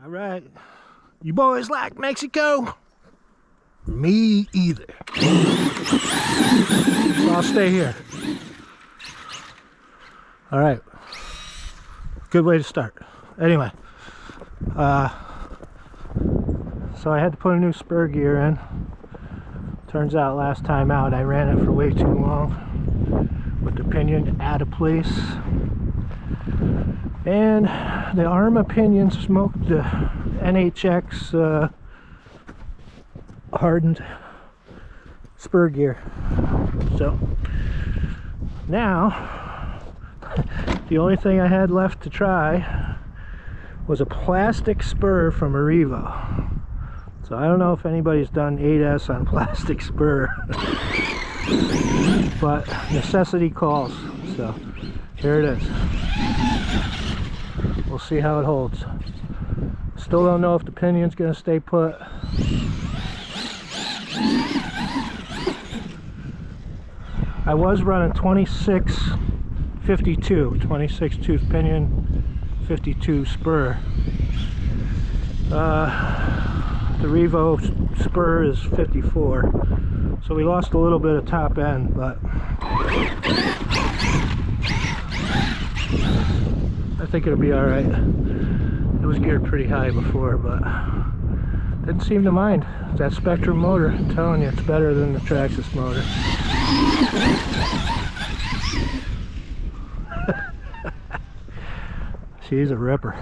All right. You boys like Mexico? Me either. So I'll stay here. All right. Good way to start. Anyway, so I had to put a new spur gear in. Turns out last time out I ran it for way too long with the pinion out of place. And the arm of pinion smoked the NHX hardened spur gear. So now the only thing I had left to try was a plastic spur from E Revo. So I don't know if anybody's done 8S on plastic spur, but necessity calls. So here it is. We'll see how it holds. Still don't know if the pinion's gonna stay put. I was running 26-52, 26 tooth pinion, 52 spur. The Revo spur is 54, so we lost a little bit of top end, but I think it'll be all right. It was geared pretty high before, but didn't seem to mind. That Spectrum motor, I'm telling you, it's better than the Traxxas motor. She's a ripper.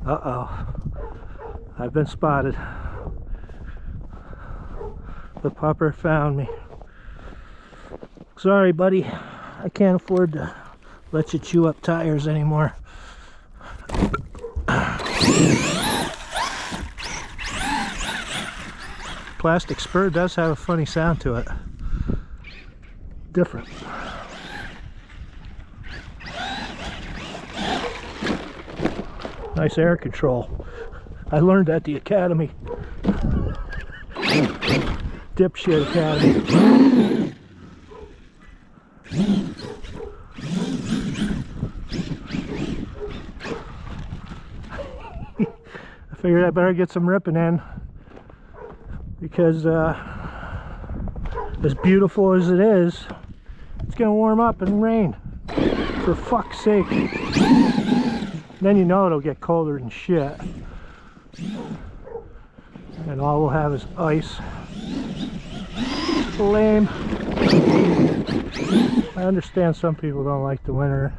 Uh-oh, I've been spotted. The pupper found me. Sorry, buddy, I can't afford to let you chew up tires anymore. Plastic spur does have a funny sound to it. Different. Nice air control. I learned at the academy. Dipshit academy. I figured I better get some ripping in, because as beautiful as it is, it's gonna warm up and rain. For fuck's sake. Then you know it'll get colder than shit. And all we'll have is ice. Lame. I understand some people don't like the winter,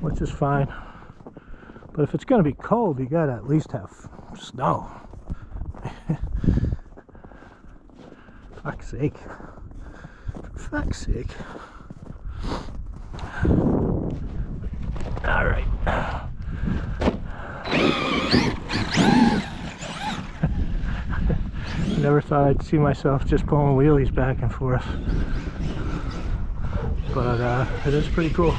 which is fine. But if it's gonna be cold, you gotta at least have snow. Fuck's sake. For fuck's sake. Alright. Never thought I'd see myself just pulling wheelies back and forth, but it is pretty cool.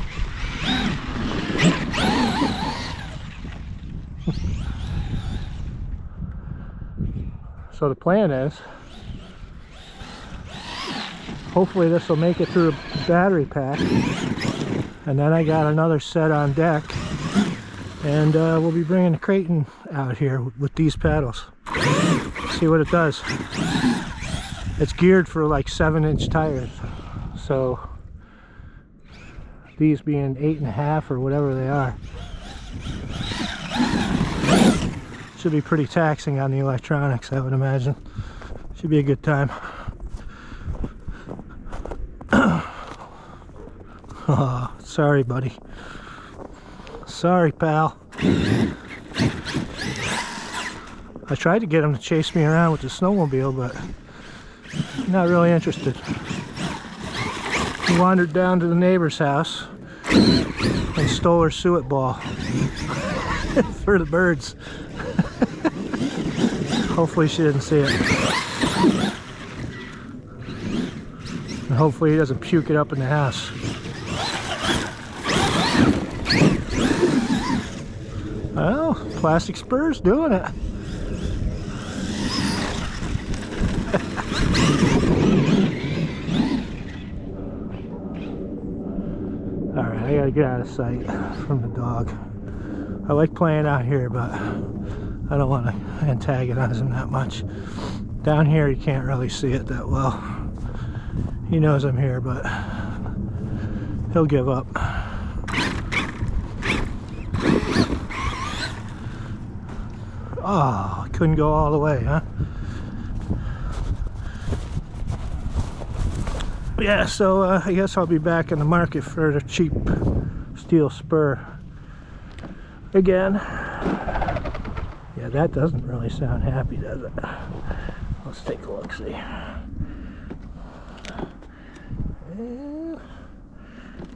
So the plan is, hopefully this will make it through the battery pack, and then I got another set on deck, and we'll be bringing the Creighton out here with these pedals. See what it does. It's geared for like 7-inch tires, so these being 8.5 or whatever they are, should be pretty taxing on the electronics, I would imagine. Should be a good time. Oh, sorry, buddy. Sorry, pal. I tried to get him to chase me around with the snowmobile, but not really interested. He wandered down to the neighbor's house, and stole her suet ball for the birds. Hopefully she didn't see it. And hopefully he doesn't puke it up in the house. Well, plastic spur's doing it. Alright, I gotta get out of sight from the dog. I like playing out here, but I don't want to antagonize him that much. Down here you can't really see it that well. He knows I'm here, but he'll give up. Oh, I couldn't go all the way, huh? Yeah, so I guess I'll be back in the market for the cheap steel spur again. Yeah, that doesn't really sound happy, does it? Let's take a look, see.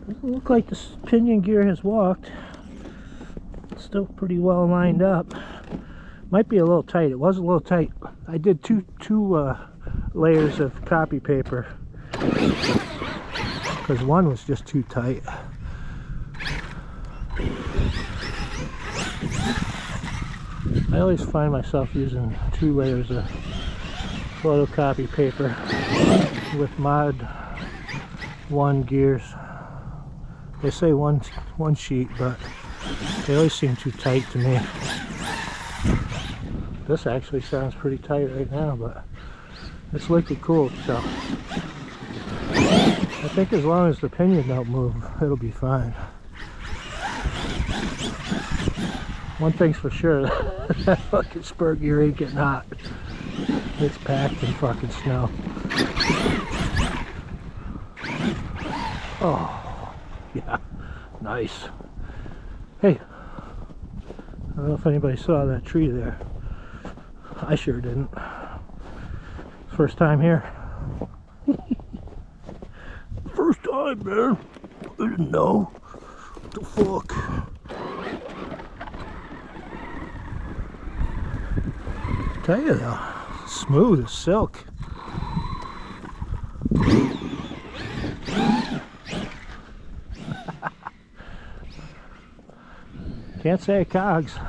Doesn't look like this pinion gear has walked. It's still pretty well lined up. Might be a little tight. It was a little tight. I did two layers of copy paper because one was just too tight. I always find myself using 2 layers of photocopy paper with Mod 1 gears. They say one sheet, but they always seem too tight to me. This actually sounds pretty tight right now, but it's liquid cooled, so I think as long as the pinion don't move, it'll be fine. One thing's for sure, that fucking spur gear ain't getting hot. It's packed in fucking snow. Oh, yeah, nice. Hey, I don't know if anybody saw that tree there. I sure didn't. First time here. First time, man. I didn't know. What the fuck? I tell you though, smooth as silk. Can't say cogs.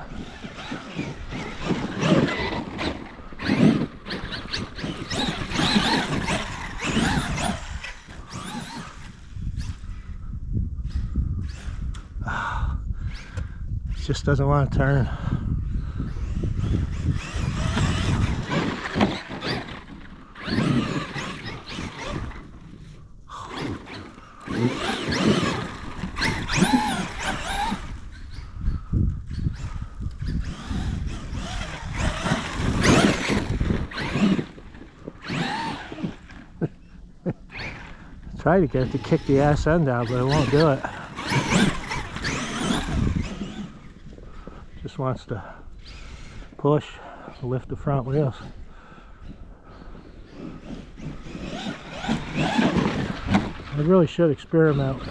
Just doesn't want to turn. Try to get it to kick the ass end out, but it won't do it. Just wants to push, lift the front wheels. I really should experiment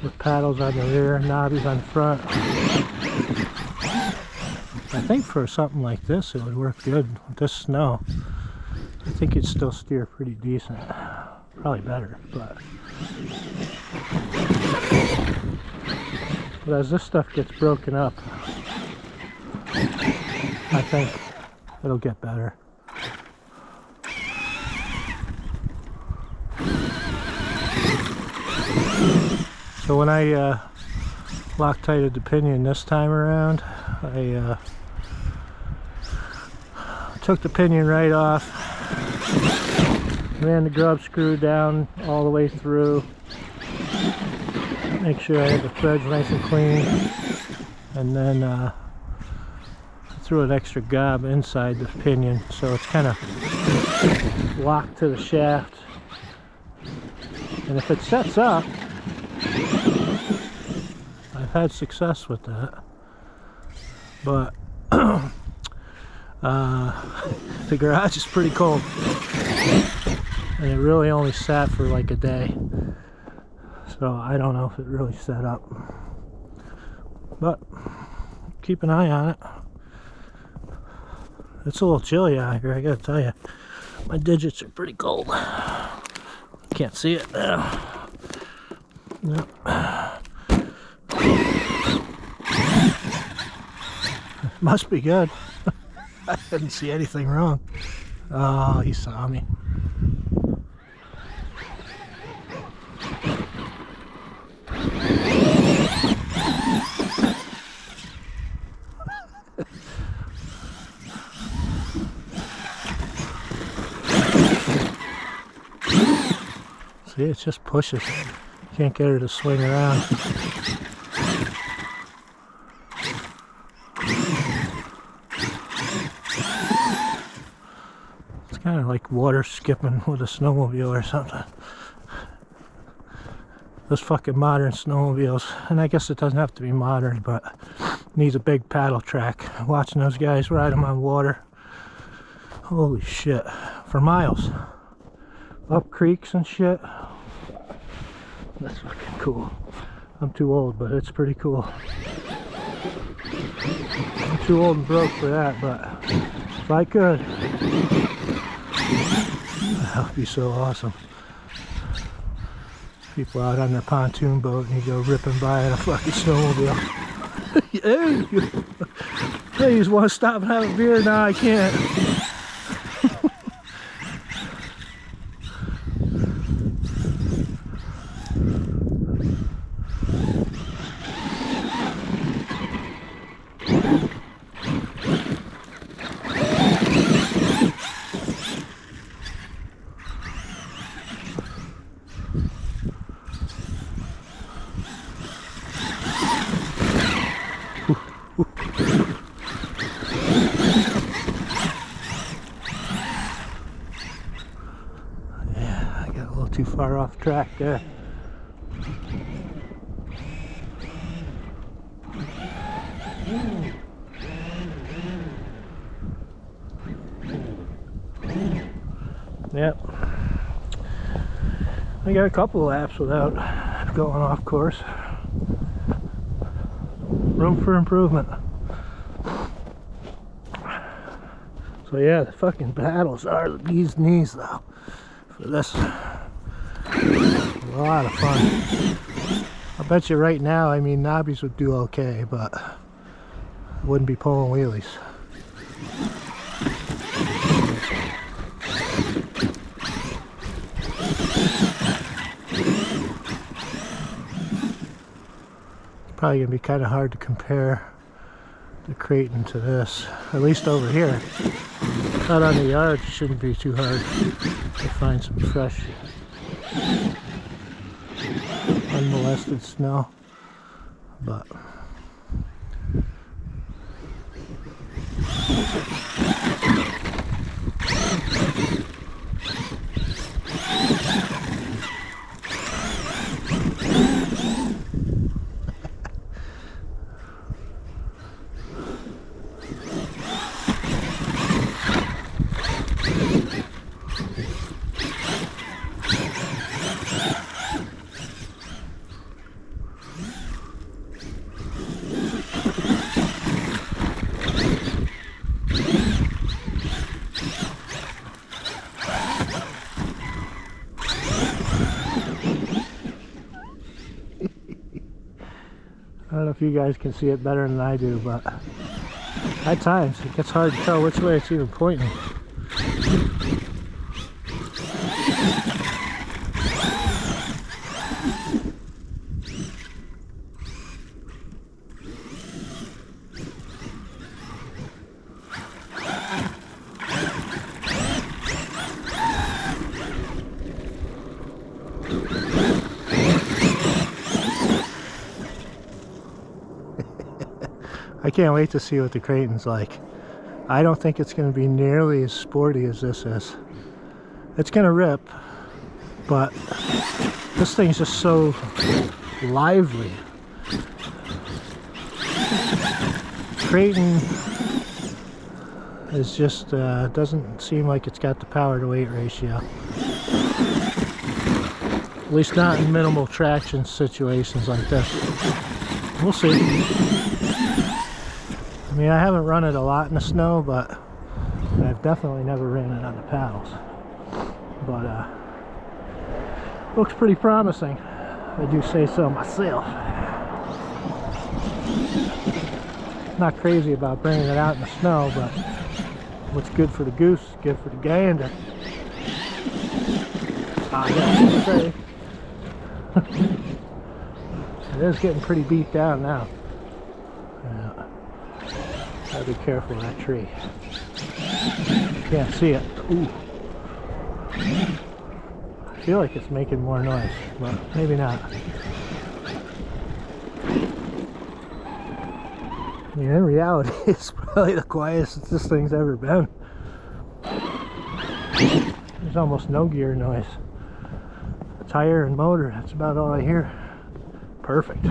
with paddles on the rear, knobbies on the front. I think for something like this it would work good with this snow. I think it'd still steer pretty decent. Probably better, but as this stuff gets broken up, I think it'll get better. So when I Loctited the pinion this time around, I took the pinion right off, ran the grub screw down all the way through, make sure I had the threads nice and clean, and then threw an extra gob inside the pinion so it's kind of locked to the shaft. And if it sets up, I've had success with that, but the garage is pretty cold and it really only sat for like a day, So I don't know if it really set up, but keep an eye on it. It's a little chilly out here, I gotta tell you. My digits are pretty cold. Can't see it now. No. Must be good. I didn't see anything wrong. Oh, he saw me. See, it just pushes. Can't get her to swing around. It's kind of like water skipping with a snowmobile or something. Those fucking modern snowmobiles, and I guess it doesn't have to be modern, but needs a big paddle track. Watching those guys ride them on water, holy shit, for miles, up creeks and shit. That's fucking cool. I'm too old, but it's pretty cool. I'm too old and broke for that, but if I could, that would be so awesome. People out on their pontoon boat and you go ripping by in a fucking snowmobile. Hey, you just want to stop and have a beer? No, I can't. Yeah, I got a little too far off track there. Yep. I got a couple laps without going off course. Room for improvement. So yeah, the fucking paddles are the bee's knees though. For this, a lot of fun. I bet you right now, I mean, knobbies would do okay, but I wouldn't be pulling wheelies. Probably gonna be kind of hard to compare the Creighton to this, at least over here. Out on the yard, it shouldn't be too hard to find some fresh, unmolested snow, but I don't know if you guys can see it better than I do, but at times it gets hard to tell which way it's even pointing. I can't wait to see what the Creighton's like. I don't think it's going to be nearly as sporty as this is. It's going to rip, but this thing's just so lively. Creighton is just, doesn't seem like it's got the power to weight ratio. At least not in minimal traction situations like this. We'll see. I mean, I haven't run it a lot in the snow, but I've definitely never ran it on the paddles. But looks pretty promising, if I do say so myself. Not crazy about bringing it out in the snow, but what's good for the goose is good for the gander. I say. It is getting pretty beat down now. Yeah. Gotta be careful of that tree. Can't see it. Ooh. I feel like it's making more noise, but maybe not. I mean, in reality, it's probably the quietest this thing's ever been. There's almost no gear noise. Tire and motor, that's about all I hear. Perfect.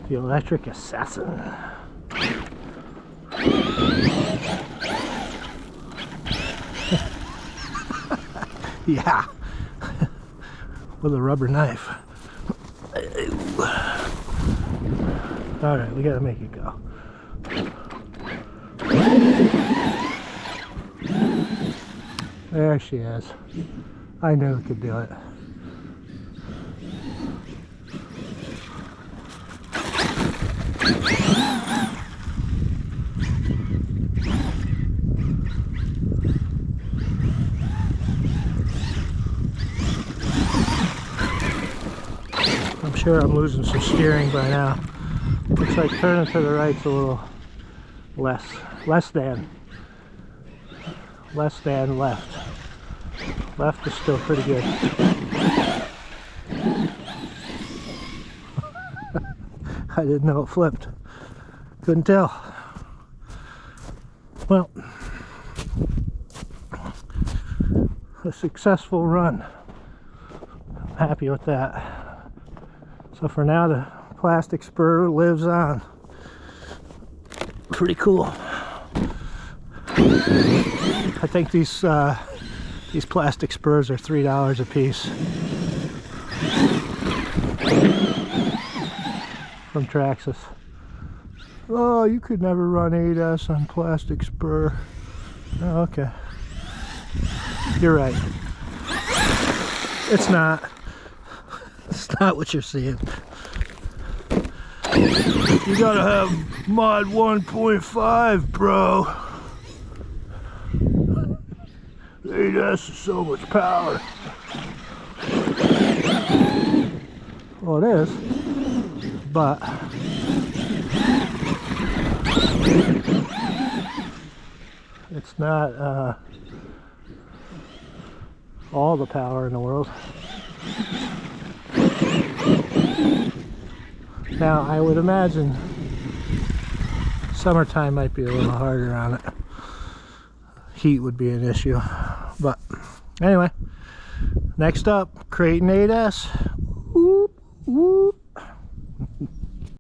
The electric assassin. Yeah. With a rubber knife. Alright, we gotta make it go. There she is. I knew it could do it. I'm sure I'm losing some steering by now. Looks like turning to the right's a little less than left. Left is still pretty good. I didn't know it flipped. Couldn't tell. Well, a successful run. I'm happy with that. So for now, the plastic spur lives on. Pretty cool. I think these plastic spurs are $3 a piece from Traxxas. Oh, you could never run 8S on plastic spur. Oh, okay. You're right. It's not. It's not what you're seeing. You gotta have mod 1.5, bro. 8S is so much power. Well, it is, but it's not all the power in the world. Now, I would imagine summertime might be a little harder on it. Heat would be an issue. But anyway, next up, Creighton 8S. Whoop, whoop.